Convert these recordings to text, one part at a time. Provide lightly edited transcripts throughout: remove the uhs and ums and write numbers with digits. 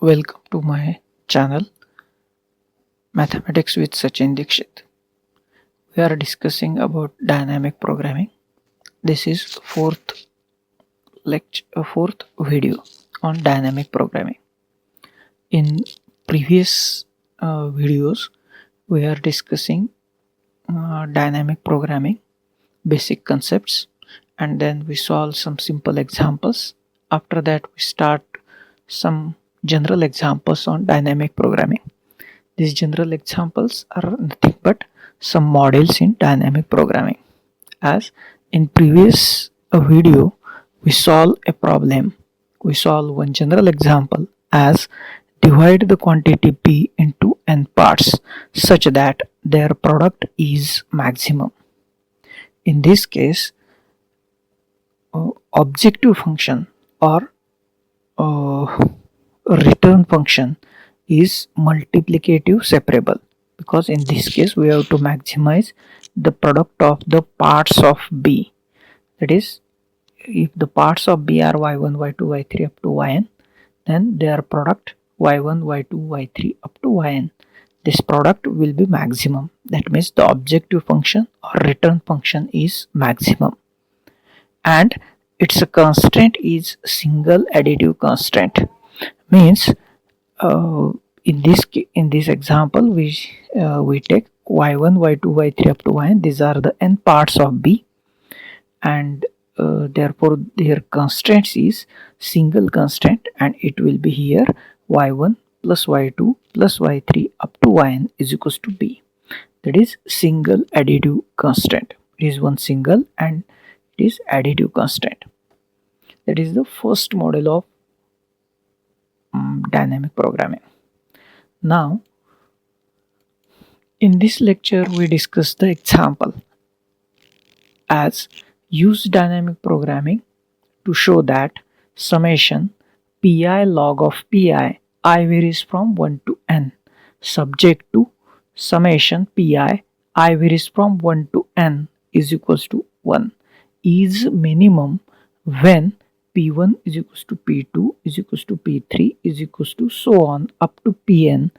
Welcome to my channel Mathematics with Sachin Dikshit. We are discussing about dynamic programming. This is fourth video on dynamic programming. In previous videos, we are discussing dynamic programming basic concepts, and then we solve some simple examples. After that, we start some general examples on dynamic programming. These general examples are nothing but some models in dynamic programming. As in previous video, we solve a problem. We solve one general example as divide the quantity P into n parts such that their product is maximum. In this case, objective function or return function is multiplicative separable, because in this case we have to maximize the product of the parts of B. That is, if the parts of B are y1, y2, y3 up to yn, then their product y1, y2, y3 up to yn, this product will be maximum. That means the objective function or return function is maximum, and its constraint is single additive constraint. Means in this example we take y1, y2, y3 up to yn. These are the n parts of B, and therefore their constraints is single constraint, and it will be here y1 plus y2 plus y3 up to yn is equals to B. That is single additive constraint. It is one single and it is additive constraint. That is the first model of dynamic programming. Now, in this lecture we discuss the example as use dynamic programming to show that summation pi log of pi I varies from 1 to n subject to summation pi I varies from 1 to n is equals to 1 is minimum when P1 is equals to P2 is equals to P3 is equals to so on up to Pn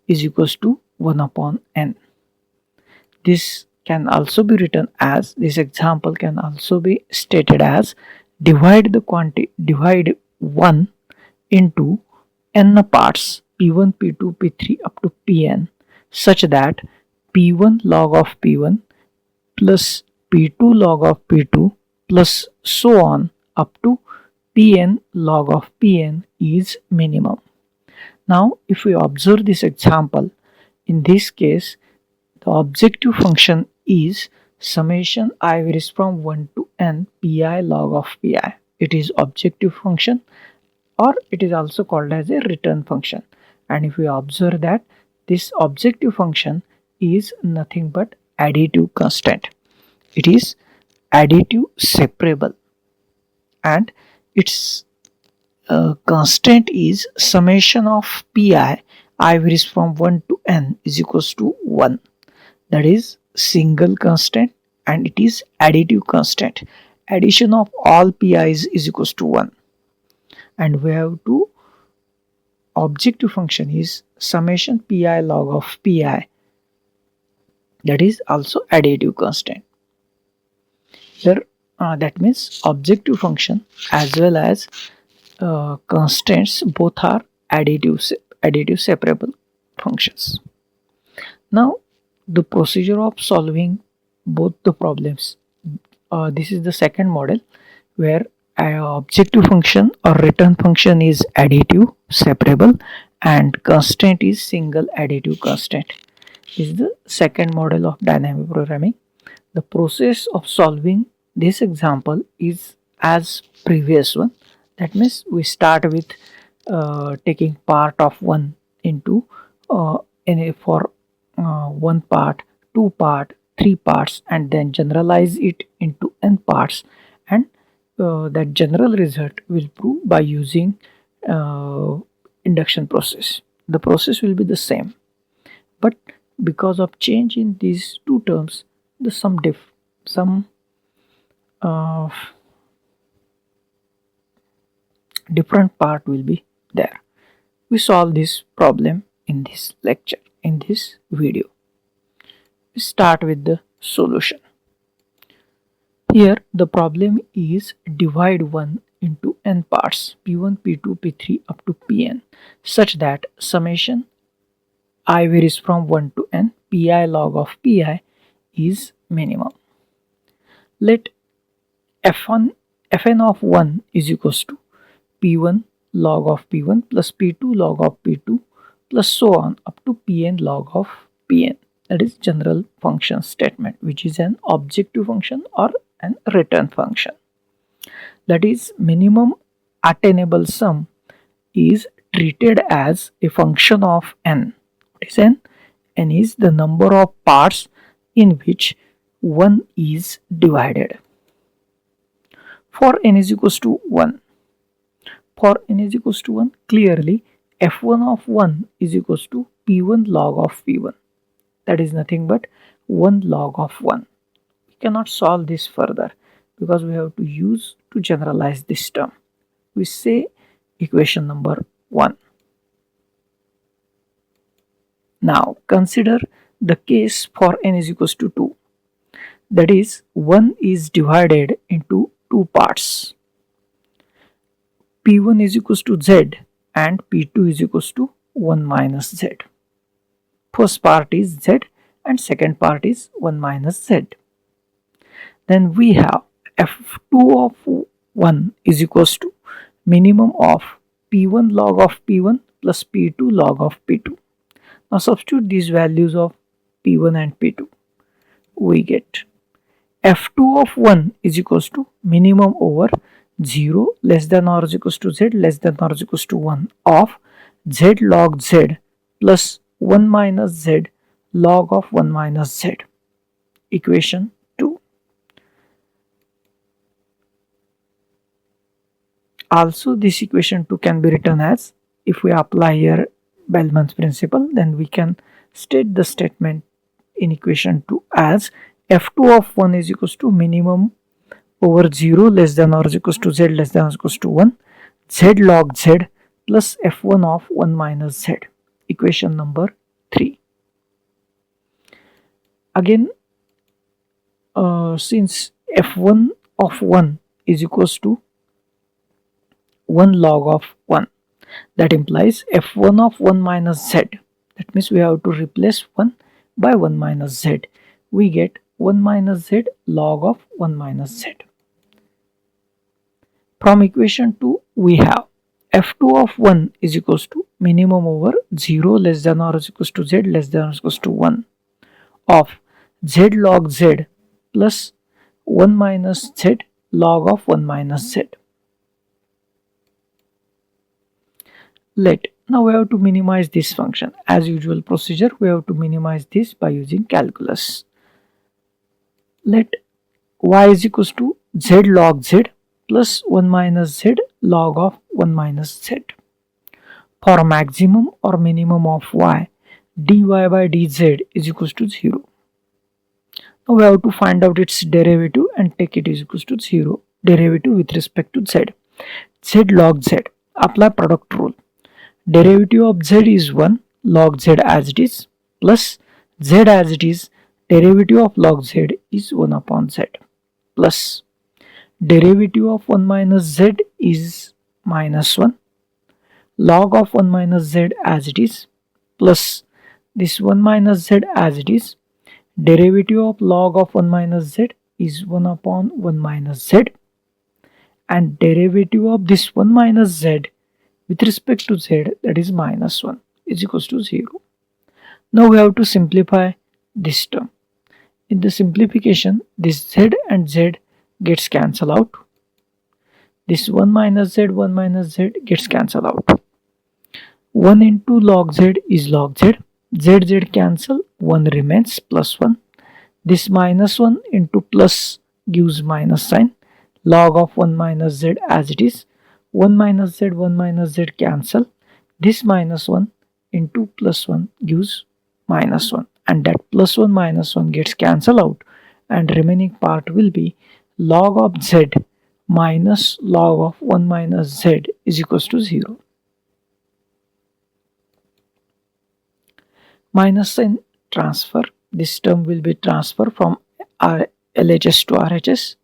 is equals to 1 upon n. This can also be written as, this example can also be stated as divide 1 into n parts P1, P2, P3 up to Pn such that P1 log of P1 plus P2 log of P2 plus so on up to Pn log of Pn is minimum. Now if we observe this example, in this case the objective function is summation I varies from 1 to n pi log of pi. It is objective function, or it is also called as a return function. And if we observe that this objective function is nothing but additive constant. It is additive separable, and its constant is summation of pi I varies from 1 to n is equals to 1. That is single constant, and it is additive constant. Addition of all pi's is equals to 1. And we have to objective function is summation pi log of pi, that is also additive constant. Here that means objective function as well as constants both are additive separable functions. Now the procedure of solving both the problems, this is the second model where objective function or return function is additive separable and constant is single additive constant. This is the second model of dynamic programming. The process of solving this example is as previous one. That means we start with taking part of 1 into for 1 part, 2 part, 3 parts, and then generalize it into n parts, and that general result will prove by using induction process. The process will be the same, but because of change in these two terms, the some different part will be there. we solve this problem in this lecture, in this video. We start with the solution. Here the problem is divide 1 into n parts p1, p2, p3 up to pn such that summation I varies from 1 to n, pi log of pi is minimum. Let fn of 1 is equals to p1 log of p1 plus p2 log of p2 plus so on up to pn log of pn. That is general function statement, which is an objective function or an return function. That is, minimum attainable sum is treated as a function of n. What is n? N is the number of parts in which 1 is divided. For n is equals to 1, clearly f1 of 1 is equals to p1 log of p1. That is nothing but 1 log of 1. We cannot solve this further because we have to use to generalize this term. We say equation number 1. Now consider the case for n is equals to 2. That is, 1 is divided into 2 parts. P1 is equals to z and P2 is equals to 1 minus z. First part is z and second part is 1 minus z. Then we have f2 of 1 is equals to minimum of p1 log of p1 plus p2 log of p2. Now substitute these values of p1 and p2. We get f2 of 1 is equals to minimum over 0 less than or is equals to z less than or is equals to 1 of z log z plus 1 minus z log of 1 minus z. Equation 2. Also this equation 2 can be written as, if we apply here Bellman's principle, then we can state the statement in equation 2 as f2 of 1 is equals to minimum over 0 less than or is equals to z less than or is equals to 1 z log z plus f1 of 1 minus z. Equation number 3. Again, since f1 of 1 is equals to 1 log of 1, that implies f1 of 1 minus z. That means we have to replace 1 by 1 minus z. We get 1 minus z log of 1 minus z. From equation 2 we have f2 of 1 is equals to minimum over 0 less than or is equals to z less than or is equals to 1 of z log z plus 1 minus z log of 1 minus z. Now we have to minimize this function. As usual procedure, we have to minimize this by using calculus. Let y is equals to z log z plus 1 minus z log of 1 minus z. For maximum or minimum of y, dy by dz is equals to 0. Now we have to find out its derivative and take it is equals to 0. Derivative with respect to z. Z log z. Apply product rule. Derivative of z is 1 log z as it is plus z as it is. Derivative of log z is 1 upon z plus derivative of 1 minus z is minus 1 log of 1 minus z as it is plus this 1 minus z as it is. Derivative of log of 1 minus z is 1 upon 1 minus z and derivative of this 1 minus z with respect to z, that is minus 1, is equals to 0. Now we have to simplify this term. In the simplification, this z and z gets cancelled out. This 1 minus z gets cancelled out. 1 into log z is log z. Z cancel, 1 remains plus 1. This minus 1 into plus gives minus sign. Log of 1 minus z as it is. 1 minus z cancel. This minus 1 into plus 1 gives minus 1. And that plus 1 minus 1 gets cancelled out. And remaining part will be log of z minus log of 1 minus z is equals to 0. minus sign transfer. This term will be transfer from LHS to RHS.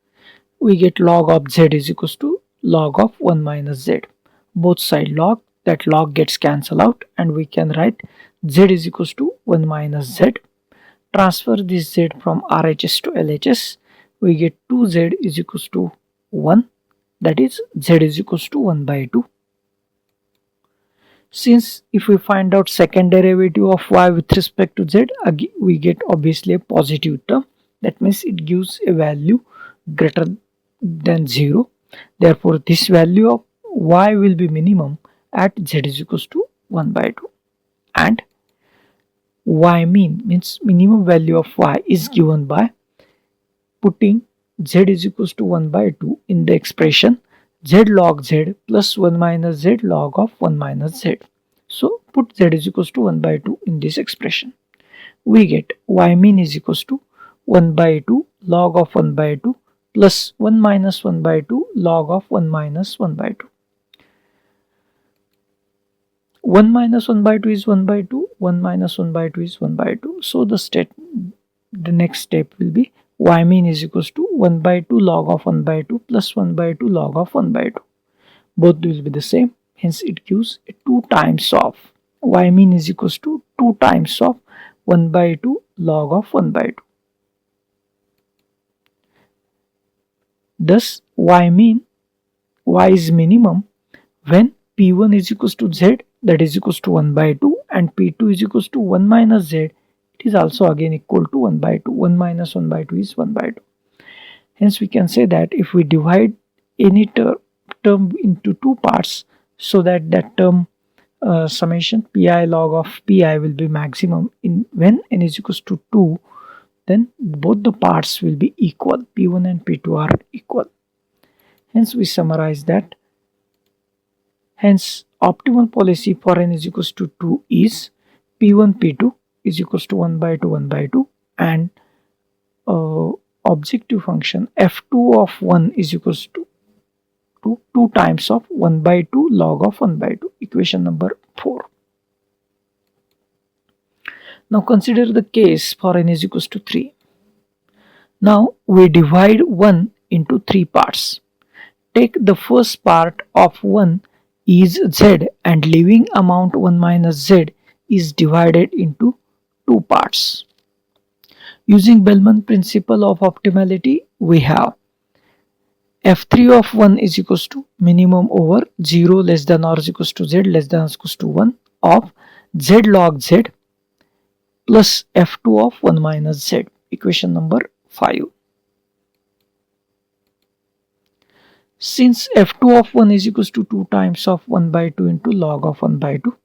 We get log of z is equals to log of 1 minus z. Both side log, that log gets cancelled out and we can write z is equals to 1 minus z. Transfer this z from RHS to LHS. We get 2z is equals to 1, that is z is equals to 1 by 2. Since if we find out second derivative of y with respect to z, again we get obviously a positive term. That means it gives a value greater than 0. Therefore, this value of y will be minimum at z is equals to 1 by 2. And y mean means minimum value of y is given by putting z is equals to 1 by 2 in the expression z log z plus 1 minus z log of 1 minus z. So put z is equals to 1 by 2 in this expression. We get y mean is equals to 1 by 2 log of 1 by 2 plus 1 minus 1 by 2 log of 1 minus 1 by 2. 1 minus 1 by 2 is 1 by 2, 1 minus 1 by 2 is 1 by 2. So the next step will be y mean is equals to 1 by 2 log of 1 by 2 plus 1 by 2 log of 1 by 2. Both will be the same, hence it gives 2 times of y mean is equals to 2 times of 1 by 2 log of 1 by 2. Thus y is minimum when p1 is equals to z, that is equals to 1 by 2, and p2 is equals to 1 minus z. It is also again equal to 1 by 2. 1 minus 1 by 2 is 1 by 2. Hence we can say that if we divide any term into two parts, so that term summation pi log of pi will be maximum in when n is equals to 2, then both the parts will be equal. P1 and P2 are equal. Hence we summarize that. Hence optimal policy for n is equals to 2 is P1 P2 is equals to 1 by 2 1 by 2, and objective function f2 of 1 is equals to 2 times of 1 by 2 log of 1 by 2. Equation number 4. Now consider the case for n is equals to 3. Now we divide 1 into 3 parts. Take the first part of 1 is z, and leaving amount 1 minus z is divided into 2 parts. Using Bellman principle of optimality, we have f3 of 1 is equals to minimum over 0 less than or is equals to z less than or equals to 1 of z log z plus f2 of 1 minus z. Equation number 5. Since f2 of 1 is equals to 2 times of 1 by 2 into log of 1 by 2,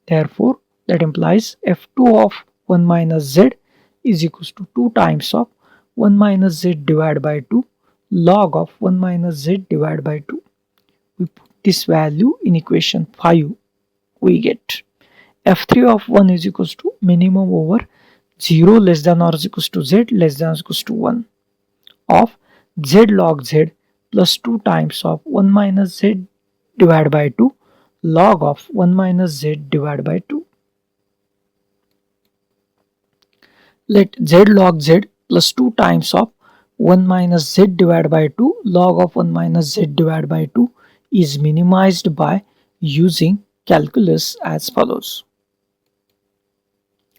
therefore that implies f2 of 1 minus z is equals to 2 times of 1 minus z divided by 2 log of 1 minus z divided by 2. We put this value in equation 5. We get f3 of 1 is equals to minimum over 0 less than or is equals to z less than or equals to 1 of z log z plus 2 times of 1 minus z divided by 2 log of 1 minus z divided by 2. Let z log z plus 2 times of 1 minus z divided by 2 log of 1 minus z divided by 2 is minimized by using calculus as follows.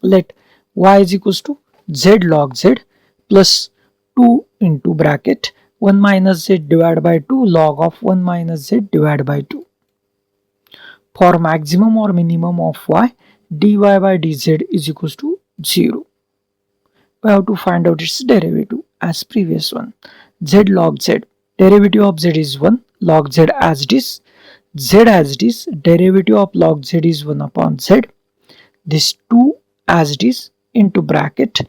Let y is equals to z log z plus 2 into bracket 1 minus z divided by 2 log of 1 minus z divided by 2. For maximum or minimum of y, dy by dz is equals to 0. We have to find out its derivative as previous one. Z log z, derivative of z is 1, log z as it is, z as it is, derivative of log z is 1 upon z, this 2 as it is into bracket,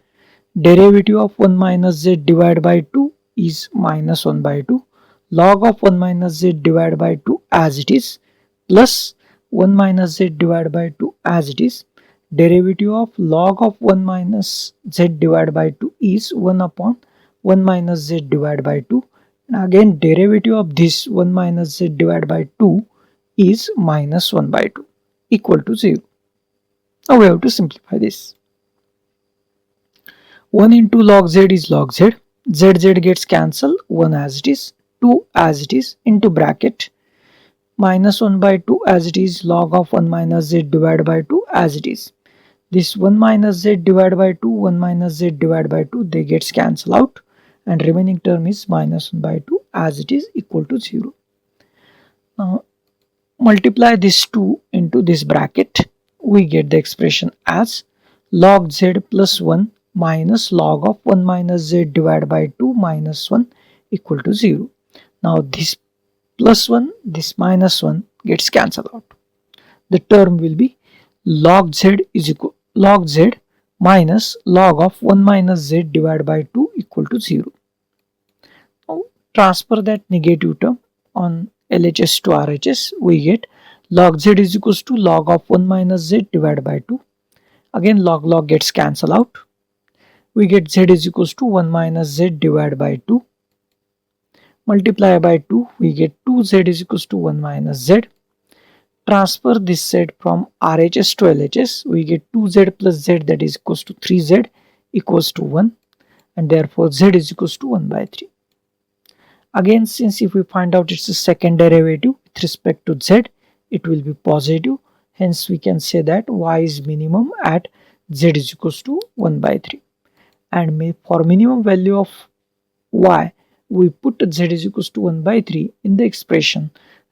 derivative of 1 minus z divided by 2 is minus 1 by 2, log of 1 minus z divided by 2 as it is, plus 1 minus z divided by 2 as it is, derivative of log of 1 minus z divided by 2 is 1 upon 1 minus z divided by 2, and again derivative of this 1 minus z divided by 2 is minus 1 by 2 equal to 0. Now we have to simplify this. 1 into log z is log z. Z gets cancelled. 1 as it is. 2 as it is into bracket. Minus 1 by 2 as it is. Log of 1 minus z divided by 2 as it is. This 1 minus z divided by 2, 1 minus z divided by 2, they gets cancelled out. And remaining term is minus 1 by 2 as it is equal to 0. Now multiply this 2 into this bracket. We get the expression as log z plus 1 minus log of 1 minus z divided by 2 minus 1 equal to 0. Now this plus 1, this minus 1 gets cancelled out. The term will be log z is equal log z minus log of 1 minus z divided by 2 equal to 0. Now transfer that negative term on LHS to RHS. We get log z is equals to log of 1 minus z divided by 2. Again log gets cancelled out. We get z is equals to 1 minus z divided by 2. Multiply by 2, we get 2z is equals to 1 minus z. Transfer this z from RHS to LHS. We get 2z plus z, that is equals to 3z equals to 1, and therefore z is equals to 1 by 3. Again, since if we find out its second derivative with respect to z, it will be positive. Hence we can say that y is minimum at z is equals to 1 by 3. And for minimum value of y, we put z is equals to 1 by 3 in the expression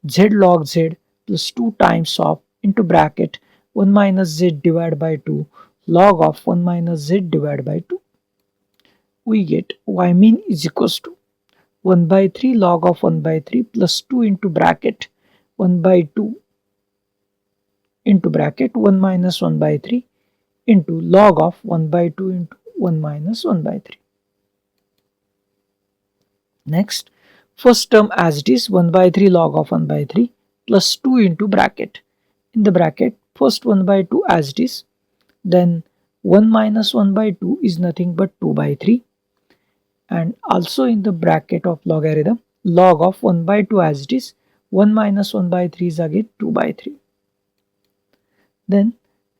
z log z plus 2 times of into bracket 1 minus z divided by 2 log of 1 minus z divided by 2. We get y mean is equals to 1 by 3 log of 1 by 3 plus 2 into bracket 1 by 2 into bracket 1 minus 1 by 3 into log of 1 by 2 into 1 minus 1 by 3. Next, first term as it is 1 by 3 log of 1 by 3 plus 2 into bracket. In the bracket, first 1 by 2 as it is, then 1 minus 1 by 2 is nothing but 2 by 3. And also in the bracket of logarithm, log of 1 by 2 as it is, 1 minus 1 by 3 is again 2 by 3. Then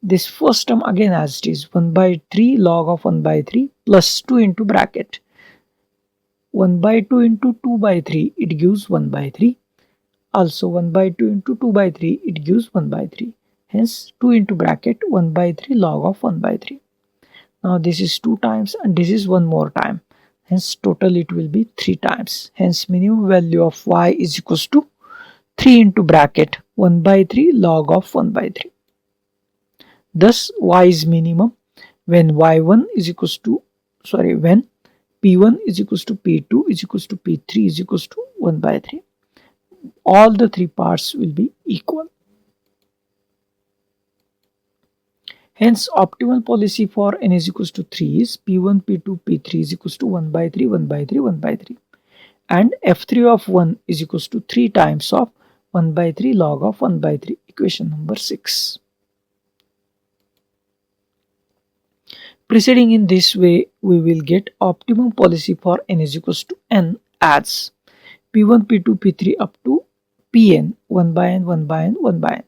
this first term again as it is, 1 by 3 log of 1 by 3 plus 2 into bracket. 1 by 2 into 2 by 3, it gives 1 by 3. Also 1 by 2 into 2 by 3, it gives 1 by 3. Hence 2 into bracket 1 by 3 log of 1 by 3. Now this is 2 times and this is 1 more time. Hence total it will be 3 times. Hence minimum value of y is equals to 3 into bracket 1 by 3 log of 1 by 3. Thus y is minimum when y1 is equals to, when p1 is equals to p2 is equals to p3 is equals to 1 by 3. All the three parts will be equal. Hence optimal policy for n is equals to 3 is p1, p2, p3 is equals to 1 by 3, 1 by 3, 1 by 3. And f3 of 1 is equals to 3 times of 1 by 3 log of 1 by 3. Equation number 6. Proceeding in this way, we will get optimum policy for n is equals to n as p1, p2, p3 up to pn 1 by n, 1 by n, 1 by n.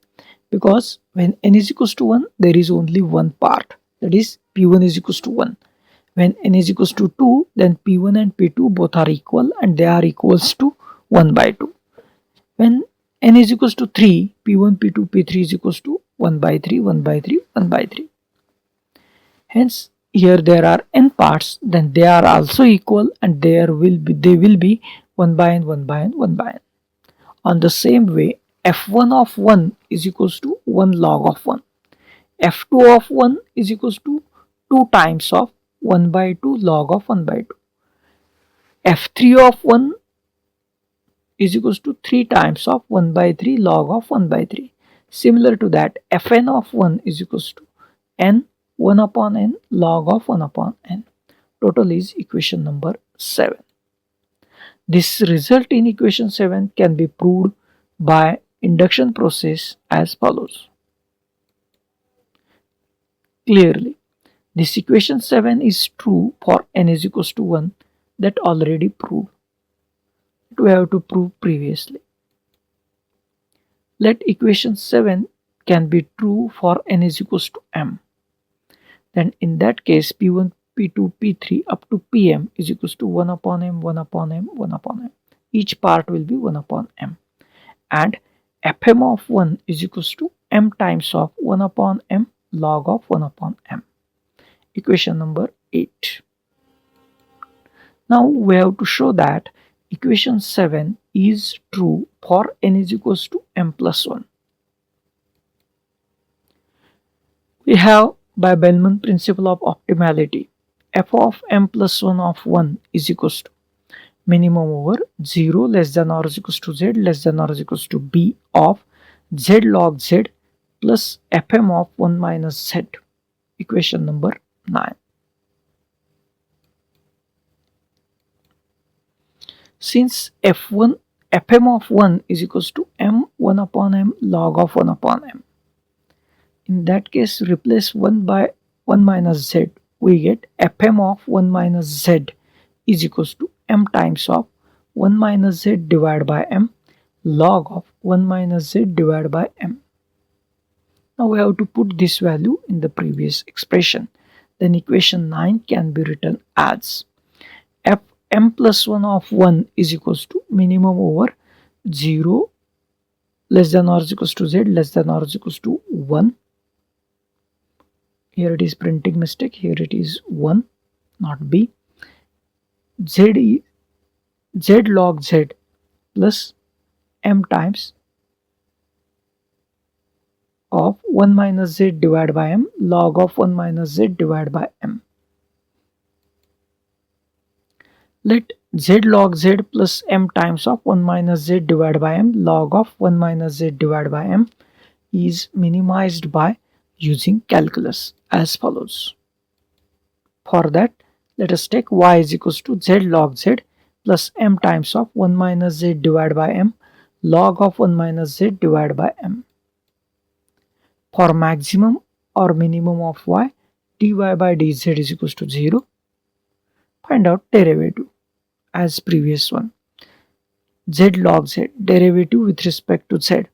Because when n is equals to 1, there is only one part, that is p1 is equals to 1. When n is equals to 2, then p1 and p2 both are equal and they are equals to 1 by 2. When n is equals to 3, p1, p2, p3 is equals to 1 by 3, 1 by 3, 1 by 3. Hence here there are n parts, then they are also equal and they will be 1 by n, 1 by n, 1 by n. On the same way, f1 of 1 is equals to 1 log of 1. f2 of 1 is equals to 2 times of 1 by 2 log of 1 by 2. f3 of 1 is equals to 3 times of 1 by 3 log of 1 by 3. Similar to that, fn of 1 is equals to n 1 upon n log of 1 upon n. Total is equation number 7. This result in equation 7 can be proved by induction process as follows. Clearly, this equation 7 is true for n is equals to 1, that already proved. We have to prove previously. Let equation 7 can be true for n is equals to m. Then in that case p1, P2, P3 up to Pm is equals to 1 upon m, 1 upon m, 1 upon m. Each part will be 1 upon m. And Fm of 1 is equals to m times of 1 upon m log of 1 upon m. Equation number 8. Now we have to show that equation 7 is true for n is equals to m plus 1. We have by Bellman principle of optimality, f of m plus 1 of 1 is equals to minimum over 0 less than or is equals to z less than or is equals to b of z log z plus fm of 1 minus z. Equation number 9. Since fm of 1 is equals to m 1 upon m log of 1 upon m, in that case replace 1 by 1 minus z, we get fm of 1 minus z is equals to m times of 1 minus z divided by m log of 1 minus z divided by m. Now we have to put this value in the previous expression. Then equation 9 can be written as fm plus 1 of 1 is equals to minimum over 0 less than or is equals to z less than or is equals to 1. Here it is printing mistake, here it is 1 not b. Z log z plus m times of 1 minus z divided by m log of 1 minus z divided by m. Let z log z plus m times of 1 minus z divided by m log of 1 minus z divided by m is minimized by using calculus as follows. For that, let us take y is equals to z log z plus m times of 1 minus z divided by m log of 1 minus z divided by m. For maximum or minimum of y, dy by dz is equals to 0. Find out derivative as previous one. Z log z, derivative with respect to z.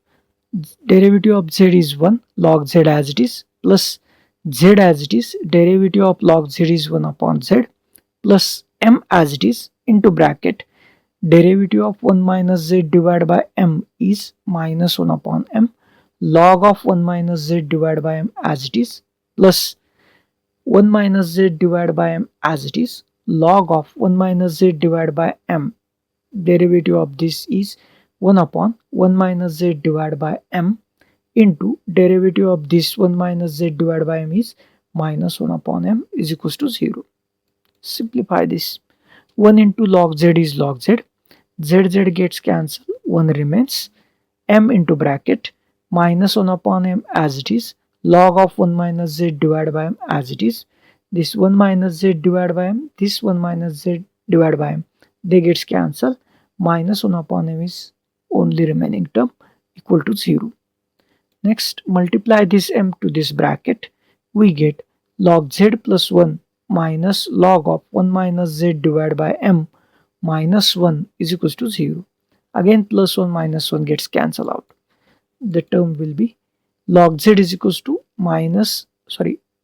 Derivative of z is 1, log z as it is, plus z as it is, derivative of log z is 1 upon z, plus m as it is, into bracket, derivative of 1 minus z divided by m is minus 1 upon m, log of 1 minus z divided by m as it is, plus 1 minus z divided by m as it is, log of 1 minus z divided by m, derivative of this is 1 upon 1 minus z divided by m, into derivative of this 1 minus z divided by m is minus 1 upon m is equals to 0. Simplify this. 1 into log z is log z, z gets cancelled, 1 remains, m into bracket, minus 1 upon m as it is, log of 1 minus z divided by m as it is, this 1 minus z divided by m, this 1 minus z divided by m, they gets cancelled, minus 1 upon m is only remaining term equal to 0. Next, multiply this m to this bracket, we get log z plus 1 minus log of 1 minus z divided by m minus 1 is equals to 0. Again plus 1 minus 1 gets cancelled out. The term will be log z is equals to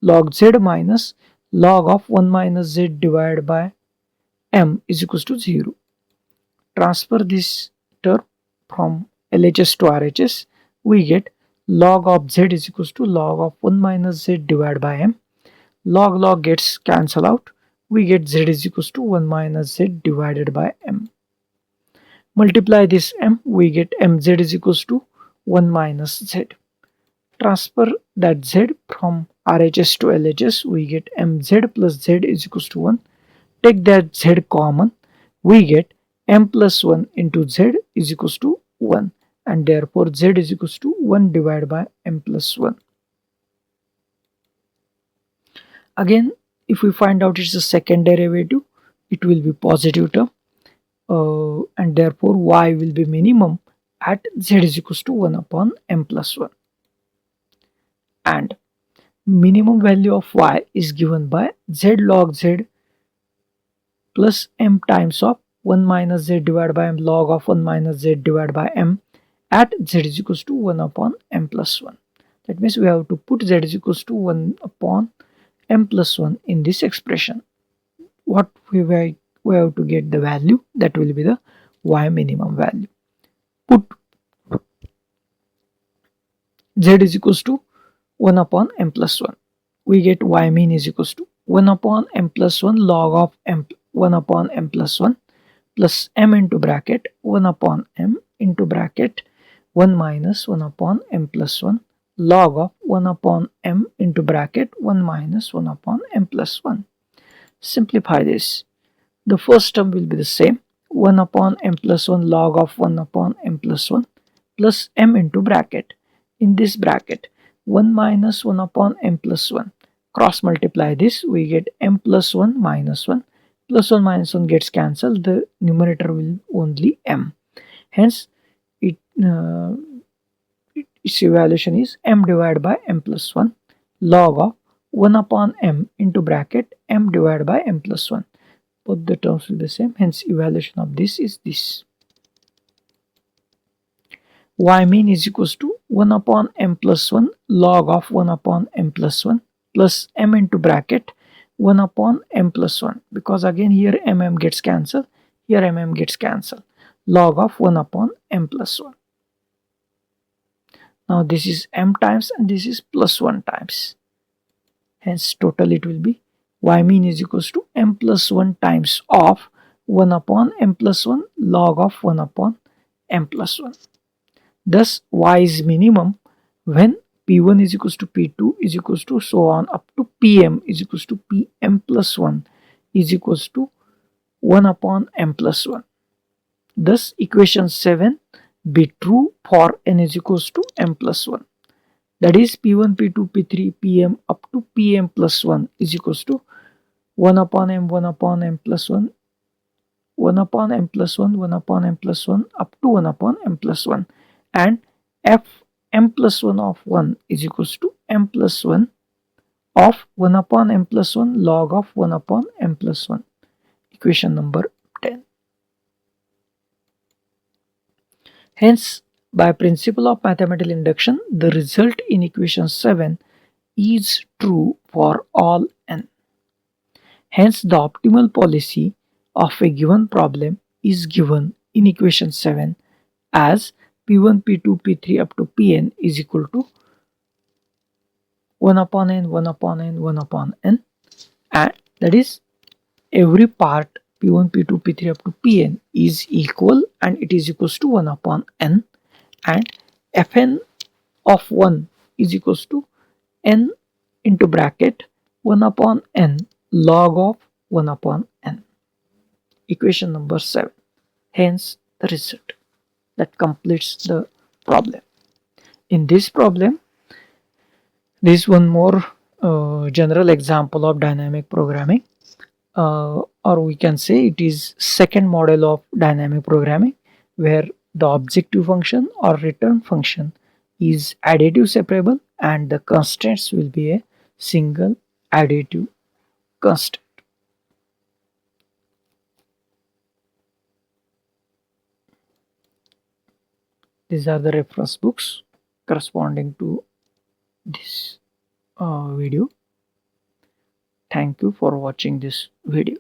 log z minus log of 1 minus z divided by m is equals to 0. Transfer this term from LHS to RHS, we get log of z is equals to log of 1 minus z divided by m. Log gets cancelled out, we get z is equals to 1 minus z divided by m. Multiply this m, we get mz is equals to 1 minus z. Transfer that z from RHS to LHS, we get mz plus z is equals to 1. Take that z common, we get m plus 1 into z is equals to 1, and therefore z is equals to 1 divided by m plus 1. Again, if we find out it's a second derivative, it will be positive term, and therefore y will be minimum at z is equals to 1 upon m plus 1. And minimum value of y is given by z log z plus m times of 1 minus z divided by m log of 1 minus z divided by m at z is equals to 1 upon m plus 1. That means we have to put z is equals to 1 upon m plus 1 in this expression. What we have to get the value that will be the y minimum value. Put z is equals to 1 upon m plus 1. We get y mean is equals to 1 upon m plus 1 log of m 1 upon m plus 1 plus m into bracket 1 upon m into bracket 1 minus 1 upon m plus 1 log of 1 upon m into bracket 1 minus 1 upon m plus 1. Simplify this. The first term will be the same, 1 upon m plus 1 log of 1 upon m plus 1 plus m into bracket. In this bracket, 1 minus 1 upon m plus 1. Cross multiply this, we get m plus 1 minus 1. Plus 1 minus 1 gets cancelled, the numerator will only m. Hence, its evaluation is m divided by m plus 1 log of 1 upon m into bracket m divided by m plus 1. Both the terms will be the same, hence evaluation of this is this. Y mean is equals to 1 upon m plus 1 log of 1 upon m plus 1 plus m into bracket 1 upon m plus 1, because again here gets cancelled, here gets cancelled, log of 1 upon m plus 1. Now this is m times and this is plus 1 times. Hence total it will be y mean is equals to m plus 1 times of 1 upon m plus 1 log of 1 upon m plus 1. Thus y is minimum when p1 is equals to p2 is equals to so on up to pm is equals to pm plus 1 is equals to 1 upon m plus 1. Thus equation 7 be true for n is equals to m plus 1. That is p1, p2, p3, pm up to pm plus 1 is equals to 1 upon m plus 1, 1 upon m plus 1, 1 upon m plus 1 up to 1 upon m plus 1, and f m plus 1 of 1 is equals to m plus 1 of 1 upon m plus 1 log of 1 upon m plus 1. Equation number 10. Hence, by principle of mathematical induction, the result in equation 7 is true for all n. Hence, the optimal policy of a given problem is given in equation 7 as p1, p2, p3 up to pn is equal to 1 upon n, 1 upon n, 1 upon n, and that is every part p1, p2, p3 up to pn is equal and it is equals to 1 upon n, and fn of 1 is equals to n into bracket 1 upon n log of 1 upon n. Equation number 7. Hence the result. That completes the problem. In this problem, there is one more general example of dynamic programming, or we can say it is second model of dynamic programming, where the objective function or return function is additive separable and the constants will be a single additive constant. These are the reference books corresponding to this video. Thank you for watching this video.